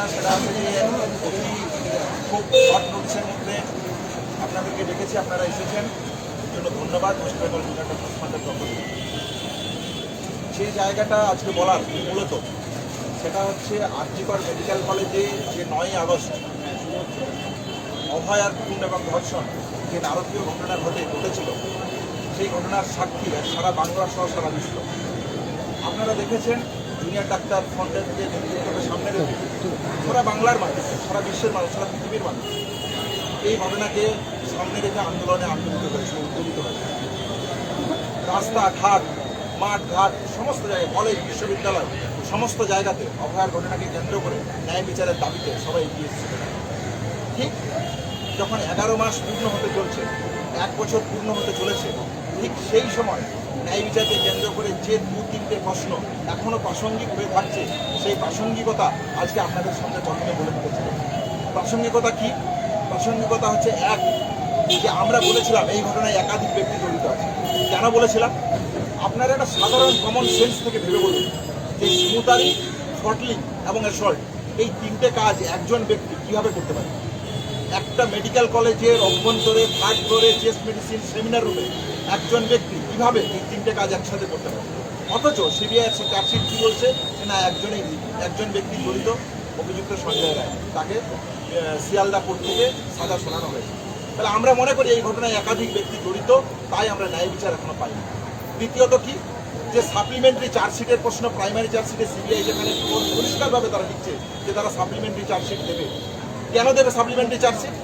যেটা সেটা হচ্ছে যে খুব শর্ট নোটিসের মধ্যে আপনাদেরকে ডেকেছি, আপনারা এসেছেন, এর জন্য ধন্যবাদ ওয়েস্ট বেঙ্গল ইন্টারন্যাশনাল ট্রাস্ট ফান্ডের পক্ষ থেকে। যে জায়গাটা আজকে বলার মূলত সেটা হচ্ছে আরজিকর মেডিকেল কলেজে যে 9ই আগস্ট অভয়ার খুন এবং ধর্ষণ যে নারকীয় ঘটনা ঘটেছিল, সেই ঘটনার সাক্ষী সারা বাংলা সহ সারা বিশ্ব। আপনারা দেখেছেন জুনিয়র ডাক্তার ফ্রন্টের যে নেতৃত্বকে সামনে রেখে সারা বাংলার মানুষ, সারা বিশ্বের মানুষ, সারা পৃথিবীর মানুষ এই ঘটনাকে সামনে রেখে আন্দোলনে আন্দোলিত হয়েছে, উদ্যোগিত হয়েছে। রাস্তাঘাট, মাঠ ঘাট, সমস্ত জায়গায়, কলেজ, বিশ্ববিদ্যালয়, সমস্ত জায়গাতে অভয়ার ঘটনাকে কেন্দ্র করে ন্যায় বিচারের দাবিতে সবাই এগিয়ে এসেছে। ঠিক যখন 11 মাস পূর্ণ হতে চলছে, 1 বছর পূর্ণ হতে চলেছে, ঠিক সেই সময় ন্যায় বিচারকে কেন্দ্র করে যে 2-3টে প্রশ্ন এখনও প্রাসঙ্গিক হয়ে থাকছে, সেই প্রাসঙ্গিকতা আজকে আপনাদের সামনে প্রথমে বলে দিতে চাই। প্রাসঙ্গিকতা কি? প্রাসঙ্গিকতা হচ্ছে এক, যে আমরা বলেছিলাম এই ঘটনায় একাধিক ব্যক্তি জড়িত আছে। কেন বলেছিলাম? আপনারা একটা সাধারণ কমন সেন্স থেকে ভেবে বলুন যে স্মুতারি, থ্রটলিং এবং অ্যাসল্ট, এই 3টে কাজ একজন ব্যক্তি কীভাবে করতে পারে? একটা মেডিকেল কলেজের অভ্যন্তরে 3rd ফ্লোরে চেস্ট মেডিসিন সেমিনার রুমে একজন ব্যক্তি কীভাবে এই 3টে কাজ একসাথে করতে পারে? অথচ সিবিআই চার্জশিট কী বলছে যে না, একজন ব্যক্তি জড়িত, অভিযুক্ত সঞ্জয় রায়, তাকে শিয়ালদা কোর্ট থেকে সাজা শোনানো হয়েছে। তাহলে আমরা মনে করি এই ঘটনায় একাধিক ব্যক্তি জড়িত, তাই আমরা ন্যায় বিচার এখনো পাইনি। দ্বিতীয়ত কি, যে সাপ্লিমেন্টারি চার্জশিটের প্রশ্ন প্রাইমারি চার্জশিটে সিবিআই যেখানে পরিষ্কারভাবে তারা লিখছে যে তারা সাপ্লিমেন্টারি চার্জশিট দেবে। কেন দেবে সাপ্লিমেন্টারি চার্জশিট?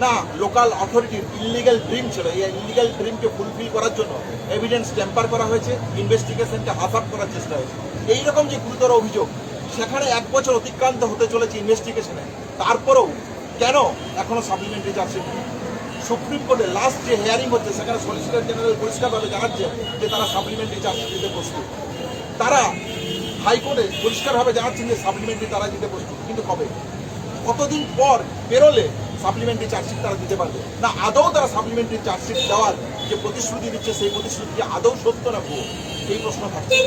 না, লোকাল অথরিটির ইলিগাল ড্রিম ছিল, এই ইলিগাল ড্রিমকে ফুলফিল করার জন্য এভিডেন্স ট্যাম্পার করা হয়েছে, ইনভেস্টিগেশনকে হাফ করার চেষ্টা হয়েছে। এইরকম যে গুরুতর অভিযোগ, সেখানে 1 বছর অতিক্রান্ত হতে চলেছে ইনভেস্টিগেশনে, তারপরেও কেন এখনো সাপ্লিমেন্টারি চার্জশিট নেই? সুপ্রিম কোর্টে লাস্ট যে হিয়ারিং হচ্ছে সেখানে সলিসিটর জেনারেল পরিষ্কারভাবে জানাচ্ছেন যে তারা সাপ্লিমেন্টারি চার্জশিট দিতে প্রস্তুত। তারা হাইকোর্টে পরিষ্কারভাবে জানাচ্ছেন যে সাপ্লিমেন্টারি তারা দিতে প্রস্তুত, কিন্তু কবে, কতদিন পর বেরোলে সাপ্লিমেন্টারি চার্জশিট তারা দিতে পারবে? না আদৌ তারা সাপ্লিমেন্টারি চার্জশিট দেওয়ার যে প্রতিশ্রুতি দিচ্ছে সেই প্রতিশ্রুতি আদৌ সত্য না ভুয়ো, এই প্রশ্ন থাকছে।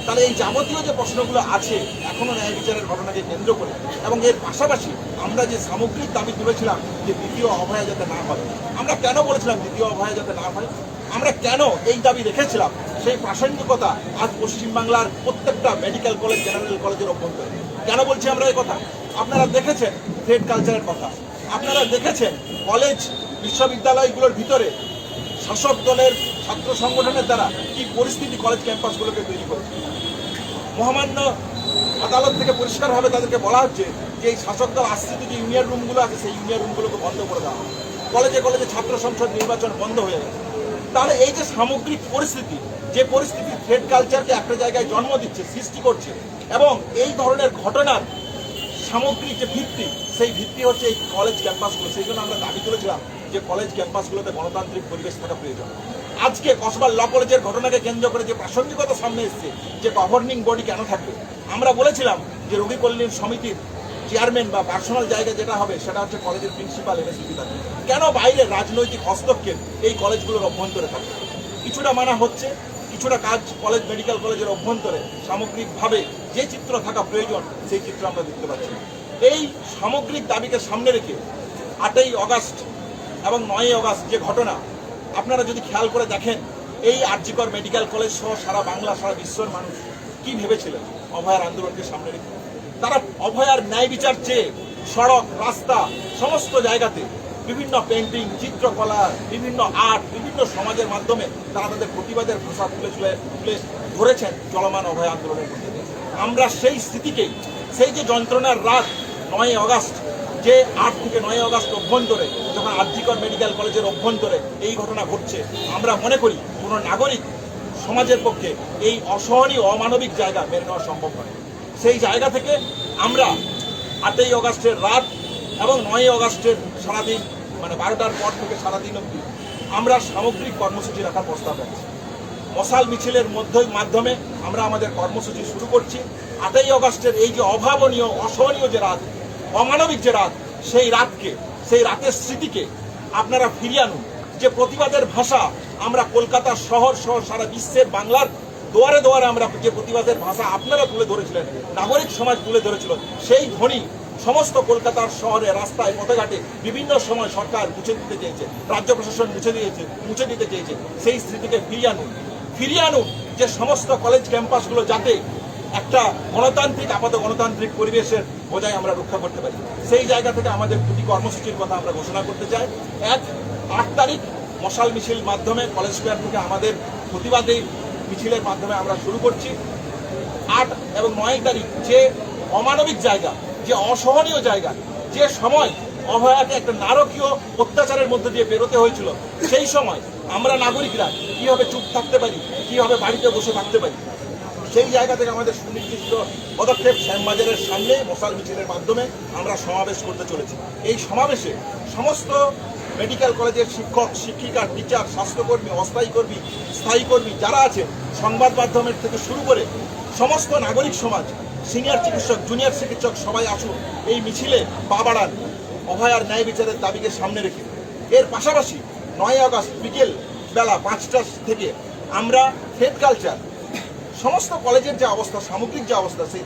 তাহলে এই যাবতীয় যে প্রশ্নগুলো আছে এখনও ন্যায় বিচারের ঘটনাকে কেন্দ্র করে, এবং এর পাশাপাশি আমরা যে সামগ্রিক দাবি তুলেছিলাম যে দ্বিতীয় অভয়া যাতে না হয়, আমরা কেন বলেছিলাম দ্বিতীয় অভয়া যাতে না হয়, আমরা কেন এই দাবি রেখেছিলাম, সেই প্রাসঙ্গিকতা আজ পশ্চিমবাংলার প্রত্যেকটা মেডিকেল কলেজ, জেনারেল কলেজের অভ্যন্তরে। কেন বলছি আমরা এই কথা? আপনারা দেখেছেন থ্রেড কালচারের কথা, আপনারা দেখেছেন কলেজ বিশ্ববিদ্যালয়গুলোর ভিতরে শাসক দলের ছাত্র সংগঠনের দ্বারা কি পরিস্থিতি কলেজ ক্যাম্পাসগুলোকে তৈরি করেছে। মহামান্য আদালত থেকে পরিষ্কারভাবে তাদেরকে বলা হচ্ছে যে এই শাসক দল আশ্রিত যে ইউনিয়ন রুমগুলো আছে সেই ইউনিয়ন রুমগুলোকে বন্ধ করে দেওয়া হয়, কলেজে কলেজে ছাত্র সংসদ নির্বাচন বন্ধ হয়ে গেছে। তাহলে এই যে সামগ্রিক পরিস্থিতি, যে পরিস্থিতি থ্রেড কালচারকে একটা জায়গায় জন্ম দিচ্ছে, সৃষ্টি করছে, এবং এই ধরনের ঘটনার সামগ্রিক যে ভিত্তি, সেই ভিত্তি হচ্ছে এই কলেজ ক্যাম্পাসগুলো। সেই জন্য আমরা দাবি তুলেছিলাম যে কলেজ ক্যাম্পাসগুলোতে গণতান্ত্রিক পরিবেশ থাকা প্রয়োজন। আজকে কসবা ল কলেজের ঘটনাকে কেন্দ্র করে যে প্রাসঙ্গিকতা সামনে এসছে, যে গভর্নিং বডি কেন থাকবে, আমরা বলেছিলাম যে রোগী কল্যাণ সমিতির চেয়ারম্যান বা পার্সোনাল জায়গা যেটা হবে সেটা হচ্ছে কলেজের প্রিন্সিপাল, এমএসপি থাকবে। কেন বাইরে রাজনৈতিক হস্তক্ষেপ এই কলেজগুলোর অভ্যন্তরে থাকবে? কিছুটা মানা হচ্ছে, কিছুটা কাজ কলেজ, মেডিকেল কলেজের অভ্যন্তরে সামগ্রিকভাবে যে চিত্র থাকা প্রয়োজন সেই চিত্র আমরা দেখতে পাচ্ছি। এই সামগ্রিক দাবিকে সামনে রেখে 8ই অগাস্ট এবং 9ই অগাস্ট যে ঘটনা, আপনারা যদি খেয়াল করে দেখেন, এই আরজিকর মেডিকেল কলেজ সহ সারা বাংলা, সারা বিশ্বের মানুষ কি ভেবেছিলেন অভয়ার আন্দোলনকে সামনে রেখে? তারা অভয়ার ন্যায় বিচার চেয়ে সড়ক, রাস্তা, সমস্ত জায়গাতে বিভিন্ন পেন্টিং, চিত্রকলা, বিভিন্ন আর্ট, বিভিন্ন সমাজের মাধ্যমে তারা তাদের প্রতিবাদের ভাষা তুলে ধরেছেন চলমান অভয় আন্দোলনের মধ্যে। আমরা সেই স্মৃতিকেই, সেই যে যন্ত্রণার রাত 9ই অগাস্ট, যে 8 থেকে 9ই অগাস্ট অভ্যন্তরে যখন আরজিকর মেডিকেল কলেজের অভ্যন্তরে এই ঘটনা ঘটছে, আমরা মনে করি কোনো নাগরিক সমাজের পক্ষে এই অসহনীয়, অমানবিক জায়গা মেনে নেওয়া সম্ভব নয়। সেই জায়গা থেকে আমরা 8ই অগাস্টের রাত এবং 9ই অগাস্টের সারাদিন, মানে 12টার পর থেকে সারাদিন অবধি আমরা সামগ্রিক কর্মসূচি রাখার প্রস্তাব রাখছি। মশাল মিছিলের মাধ্যমে আমরা আমাদের কর্মসূচি শুরু করছি। 8ই অগাস্টের এই যে অভাবনীয়, অসহনীয় যে রাত, অমানবিক যে রাত, সেই রাতকে, সেই রাতের স্মৃতিকে আপনারা ফিরিয়ে আনুন। যে প্রতিবাদের ভাষা আমরা কলকাতা শহর সহ সারা বিশ্বের বাংলার দুয়ারে দুয়ারে আমরা যে প্রতিবাদের ভাষা আপনারা তুলে ধরেছিলেন, নাগরিক সমাজ তুলে ধরেছিল, সেই ধ্বনি সমস্ত কলকাতার শহরে রাস্তায় পথঘাটে বিভিন্ন সময় সরকার মুছে দিতে চেয়েছে, রাজ্য প্রশাসন মুছে দিতে চেয়েছে। সেই স্মৃতিকে ফিরিয়ে আনুন যে সমস্ত কলেজ ক্যাম্পাসগুলো যাতে একটা আপাত গণতান্ত্রিক পরিবেশের বজায় আমরা রক্ষা করতে পারি। সেই জায়গা থেকে আমাদের দুটি কর্মসূচির কথা আমরা ঘোষণা করতে চাই। 8 তারিখ মশাল মিছিল মাধ্যমে কলেজ স্কোয়ার থেকে আমাদের প্রতিবাদী মিছিলের মাধ্যমে আমরা শুরু করছি। 8 এবং 9 তারিখ যে অমানবিক জায়গা, যে অসহনীয় জায়গা, যে সময় অভয়াকে একটা নারকীয় অত্যাচারের মধ্যে দিয়ে বেরোতে হয়েছিল, সেই সময় আমরা নাগরিকরা কিভাবে চুপ থাকতে পারি, কিভাবে বাড়িতে বসে থাকতে পারি, সেই জায়গা থেকে আমাদের সুনির্দিষ্ট পদক্ষেপ শ্যামবাজারের সামনে মশাল মিছিলের মাধ্যমে আমরা সমাবেশ করতে চলেছি। এই সমাবেশে সমস্ত মেডিকেল কলেজের শিক্ষক, শিক্ষিকা, টিচার, স্বাস্থ্যকর্মী, অস্থায়ী কর্মী, স্থায়ী কর্মী যারা আছে, সংবাদ মাধ্যমের থেকে শুরু করে সমস্ত নাগরিক সমাজ, সিনিয়র চিকিৎসক, জুনিয়র চিকিৎসক সবাই আসুন এই মিছিলে পা বাড়ান অভয়ার ন্যায় বিচারের দাবিকে সামনে রেখে। এর পাশাপাশি 9 আগস্ট বিকেল বেলা 5টা থেকে আমরা ফেড কালচার, সমস্ত কলেজের যে অবস্থা, সামগ্রিক যে অবস্থা, সেই